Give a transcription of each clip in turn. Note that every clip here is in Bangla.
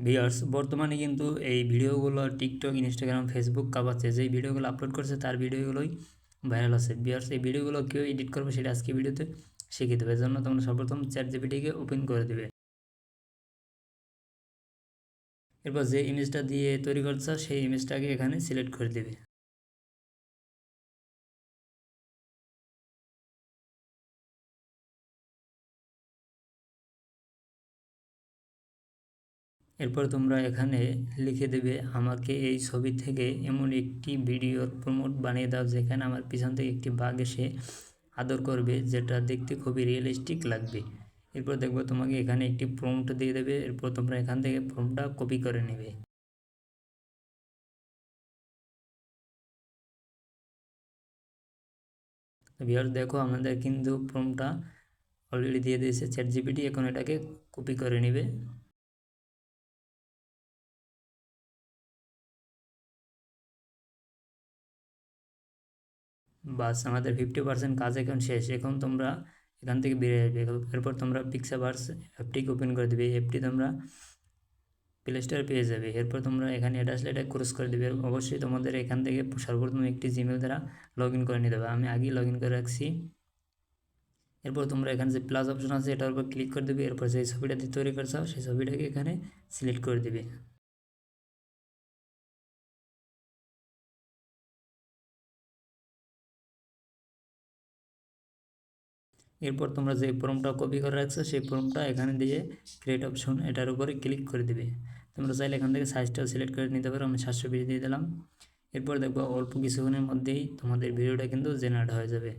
ভিউয়ার্স বর্তমানে কিন্তু এই ভিডিওগুলো টিকটক, ইনস্টাগ্রাম, ফেসবুক কাঁপাচ্ছে। যেই ভিডিওগুলো আপলোড করছে তার ভিডিওগুলোই ভাইরাল আছে। ভিউয়ার্স এই ভিডিওগুলো কেউ এডিট করবে সেটা আজকে ভিডিওতে শিখিয়ে দেবে। এর জন্য তোমরা সর্বপ্রথম চ্যাটজিপিটিকে ওপেন করে দেবে। এরপর যে ইমেজটা দিয়ে তৈরি করছো সেই ইমেজটাকে এখানে সিলেক্ট করে দেবে। এরপর তোমরা এখানে লিখে দেবে আমাকে এই ছবি থেকে এমন একটি ভিডিওর প্রমোট বানিয়ে দাও যেখানে আমার পিছন থেকে একটি বাঘ এসে আদর করবে, যেটা দেখতে খুবই রিয়েলিস্টিক লাগবে। এরপর দেখবো তোমাকে এখানে একটি প্রম্পট দিয়ে দেবে। এরপর তোমরা এখান থেকে প্রম্পটটা কপি করে নেবে। ভিউয়ার্স দেখো আমাদের কিন্তু প্রম্পটটা অলরেডি দিয়ে দিয়েছে চ্যাটজিপিটি। এখন এটাকে কপি করে নেবে। বাস আমাদের 50% কাজ এখন শেষ। এখন তোমরা এখান থেকে বেরিয়ে আসবে। এরপর তোমরা পিক্সাভার্স অ্যাপটিকে ওপেন করে দেবে। অ্যাপটি তোমরা প্লে স্টোরে পেয়ে যাবে। এরপর তোমরা এখানে এটা আসলে এটা ক্রস করে দেবে। অবশ্যই তোমাদের এখান থেকে সর্বপ্রথম একটি জিমেল দ্বারা লগ ইন করে নিতে হবে। আমি আগেই লগ ইন করে রাখছি। এরপর তোমরা এখানে যে প্লাস অপশন আছে এটার উপর ক্লিক করে দেবে। এরপর যে ছবিটা দিয়ে তৈরি করছো সেই ছবিটাকে এখানে সিলেক্ট করে দেবে। এরপর তোমরা যে ফর্মটা কপি করে রাখছো সেই ফর্মটা এখানে দিয়ে ক্রিয়েট অপশন এটার উপরে ক্লিক করে দেবে। তোমরা চাইলে এখান থেকে সাইজটাও সিলেক্ট করে নিতে পারো। আমি 720 দিয়ে দিলাম। এরপর দেখবো অল্প কিছুক্ষণের মধ্যেই তোমাদের ভিডিওটা কিন্তু জেনারেট হয়ে যাবে।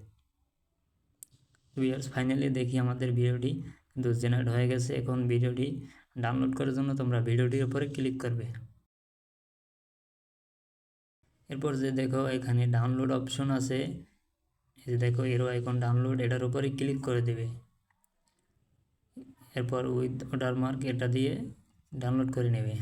ভিউয়ার্স ফাইনালি দেখি আমাদের ভিডিওটি কিন্তু জেনারেট হয়ে গেছে। এখন ভিডিওটি ডাউনলোড করার জন্য তোমরা ভিডিওটির উপরে ক্লিক করবে। এরপর যে দেখো এখানে ডাউনলোড অপশন আছে, এই যে দেখো এরো আইকন ডাউনলোড, এটার উপরে ক্লিক করে দেবে। এরপর উইথ ওয়াটারমার্ক এটা দিয়ে ডাউনলোড করে নেবে।